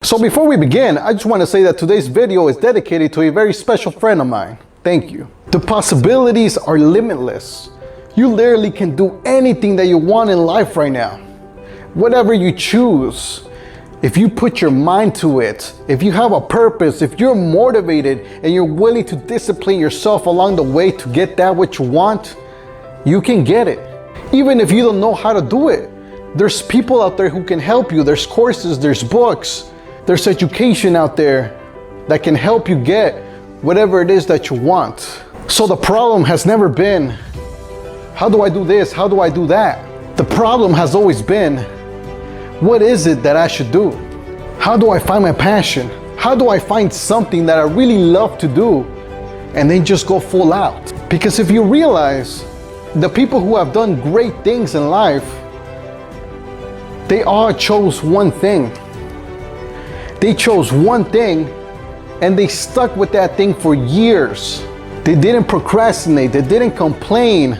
So before we begin, I just want to say that today's video is dedicated to a very special friend of mine. Thank you. The possibilities are limitless. You literally can do anything that you want in life right now. Whatever you choose, if you put your mind to it, if you have a purpose, if you're motivated and you're willing to discipline yourself along the way to get that what you want, you can get it. Even if you don't know how to do it, there's people out there who can help you. There's courses, there's books, there's education out there that can help you get whatever it is that you want. So the problem has never been, how do I do this? How do I do that? The problem has always been, what is it that I should do? How do I find my passion? How do I find something that I really love to do and then just go full out? Because if you realize, the people who have done great things in life, they all chose one thing. They chose one thing and they stuck with that thing for years. They didn't procrastinate, they didn't complain,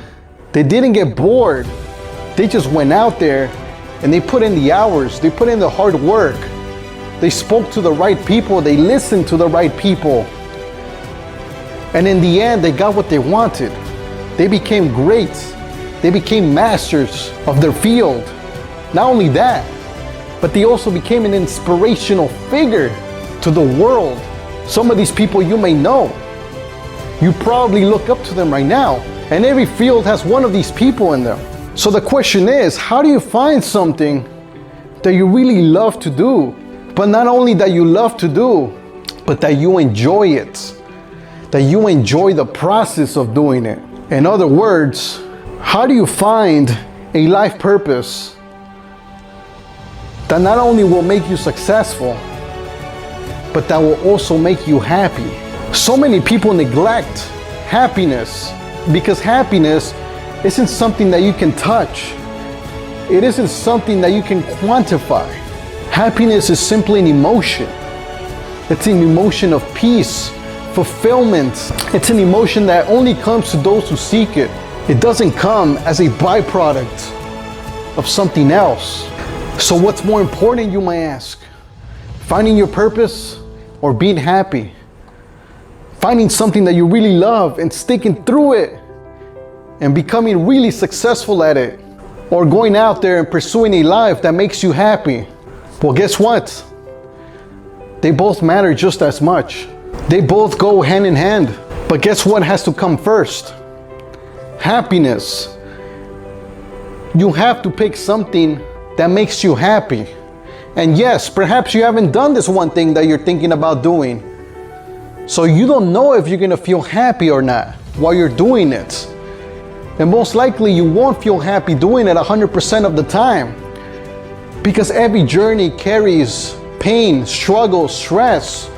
they didn't get bored. They just went out there and they put in the hours, they put in the hard work. They spoke to the right people, they listened to the right people. And in the end, they got what they wanted. They became great. They became masters of their field. Not only that, but they also became an inspirational figure to the world. Some of these people you may know. You probably look up to them right now, and every field has one of these people in them. So the question is, how do you find something that you really love to do? But not only that you love to do, but that you enjoy it. That you enjoy the process of doing it. In other words, how do you find a life purpose that not only will make you successful, but that will also make you happy? So many people neglect happiness because happiness isn't something that you can touch. It isn't something that you can quantify. Happiness is simply an emotion. It's an emotion of peace, fulfillment. It's an emotion that only comes to those who seek it. It doesn't come as a byproduct of something else. So what's more important, you might ask? Finding your purpose or being happy? Finding something that you really love and sticking through it and becoming really successful at it, or going out there and pursuing a life that makes you happy? Well, guess what? They both matter just as much. They both go hand in hand. But guess what has to come first? Happiness. You have to pick something that makes you happy. And yes, perhaps you haven't done this one thing that you're thinking about doing. So you don't know if you're gonna feel happy or not while you're doing it. And most likely you won't feel happy doing it 100% of the time. Because every journey carries pain, struggle, stress,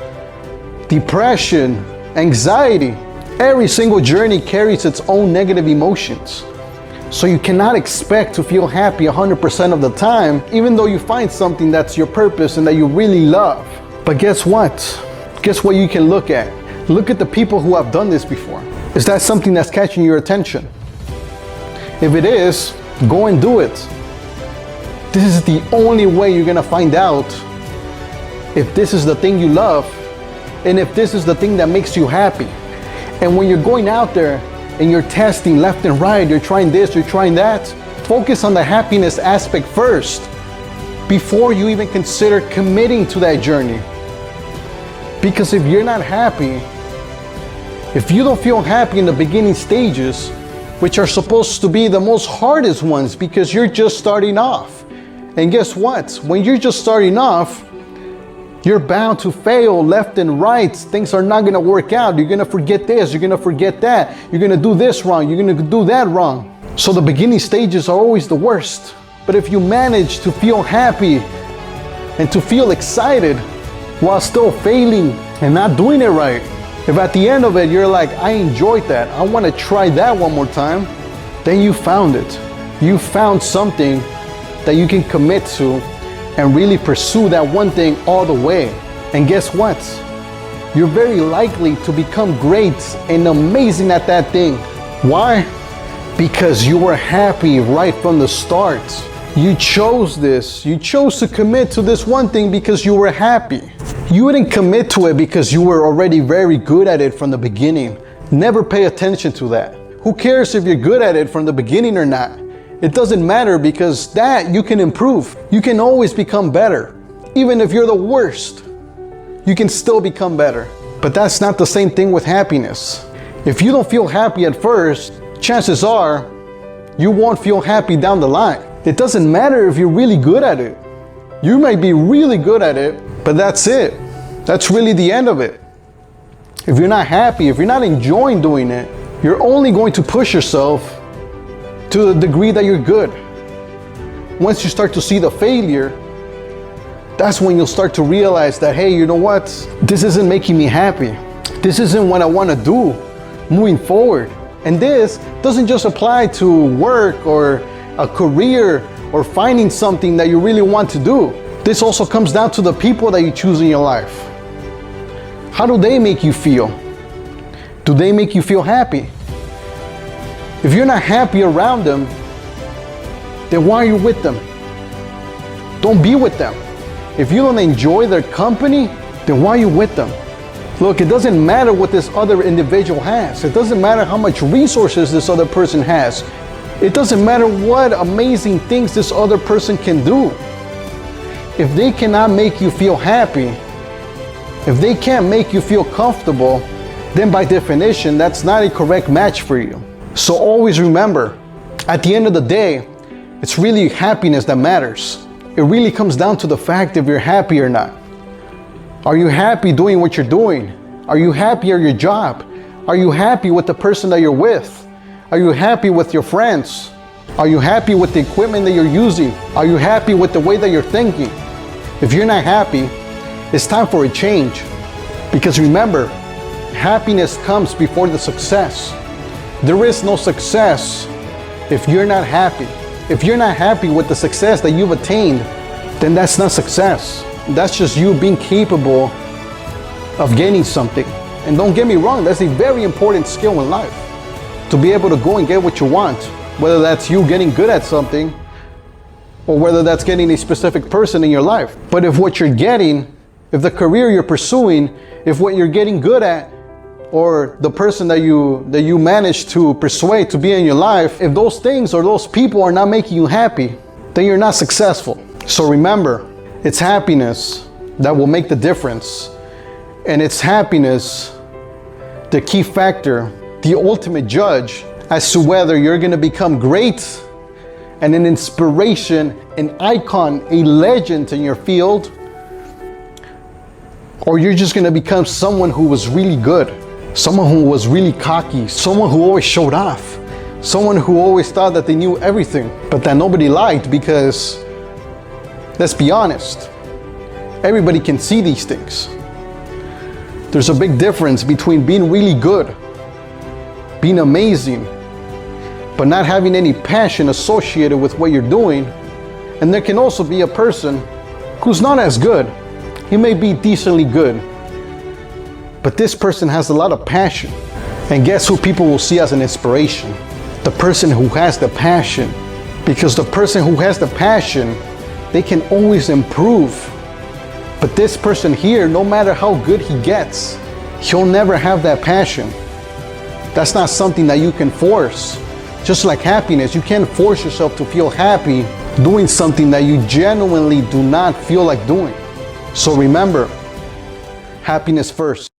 depression, anxiety. Every single journey carries its own negative emotions. So you cannot expect to feel happy 100% of the time, even though you find something that's your purpose and that you really love. But guess what? Guess what you can look at? Look at the people who have done this before. Is that something that's catching your attention? If it is, go and do it. This is the only way you're gonna find out if this is the thing you love and if this is the thing that makes you happy. And when you're going out there and you're testing left and right, you're trying this, you're trying that, focus on the happiness aspect first before you even consider committing to that journey. Because if you're not happy, if you don't feel happy in the beginning stages, which are supposed to be the most hardest ones because you're just starting off. And guess what? When you're just starting off, you're bound to fail left and right. Things are not gonna work out. You're gonna forget this, you're gonna forget that. You're gonna do this wrong, you're gonna do that wrong. So the beginning stages are always the worst. But if you manage to feel happy and to feel excited while still failing and not doing it right, if at the end of it you're like, I enjoyed that, I want to try that one more time, then you found it. You found something that you can commit to and really pursue that one thing all the way. And guess what? You're very likely to become great and amazing at that thing. Why? Because you were happy right from the start. You chose this. You chose to commit to this one thing because you were happy. You wouldn't commit to it because you were already very good at it from the beginning. Never pay attention to that. Who cares if you're good at it from the beginning or not? It doesn't matter, because that you can improve. You can always become better. Even if you're the worst, you can still become better. But that's not the same thing with happiness. If you don't feel happy at first, chances are you won't feel happy down the line. It doesn't matter if you're really good at it. You might be really good at it, but that's it. That's really the end of it. If you're not happy, if you're not enjoying doing it, you're only going to push yourself to the degree that you're good. Once you start to see the failure, that's when you'll start to realize that, hey, you know what? This isn't making me happy. This isn't what I want to do moving forward. And this doesn't just apply to work or a career or finding something that you really want to do. This also comes down to the people that you choose in your life. How do they make you feel? Do they make you feel happy? If you're not happy around them, then why are you with them? Don't be with them. If you don't enjoy their company, then why are you with them? Look, it doesn't matter what this other individual has. It doesn't matter how much resources this other person has. It doesn't matter what amazing things this other person can do. If they cannot make you feel happy, if they can't make you feel comfortable, then by definition, that's not a correct match for you. So always remember, at the end of the day, it's really happiness that matters. It really comes down to the fact if you're happy or not. Are you happy doing what you're doing? Are you happy at your job? Are you happy with the person that you're with? Are you happy with your friends? Are you happy with the equipment that you're using? Are you happy with the way that you're thinking? If you're not happy, it's time for a change. Because remember, happiness comes before the success. There is no success if you're not happy. If you're not happy with the success that you've attained, then that's not success. That's just you being capable of gaining something. And don't get me wrong, that's a very important skill in life. To be able to go and get what you want, whether that's you getting good at something or whether that's getting a specific person in your life. But if what you're getting, if the career you're pursuing, if what you're getting good at, or the person that you manage to persuade to be in your life, if those things or those people are not making you happy, then you're not successful. So remember, it's happiness that will make the difference. And it's happiness, the key factor, the ultimate judge as to whether you're going to become great and an inspiration, an icon, a legend in your field, or you're just going to become someone who was really good. Someone who was really cocky, someone who always showed off, someone who always thought that they knew everything, but that nobody liked because, let's be honest, everybody can see these things. There's a big difference between being really good, being amazing, but not having any passion associated with what you're doing. And there can also be a person who's not as good. He may be decently good, but this person has a lot of passion. And guess who people will see as an inspiration? The person who has the passion. Because the person who has the passion, they can always improve. But this person here, no matter how good he gets, he'll never have that passion. That's not something that you can force. Just like happiness, you can't force yourself to feel happy doing something that you genuinely do not feel like doing. So remember, happiness first.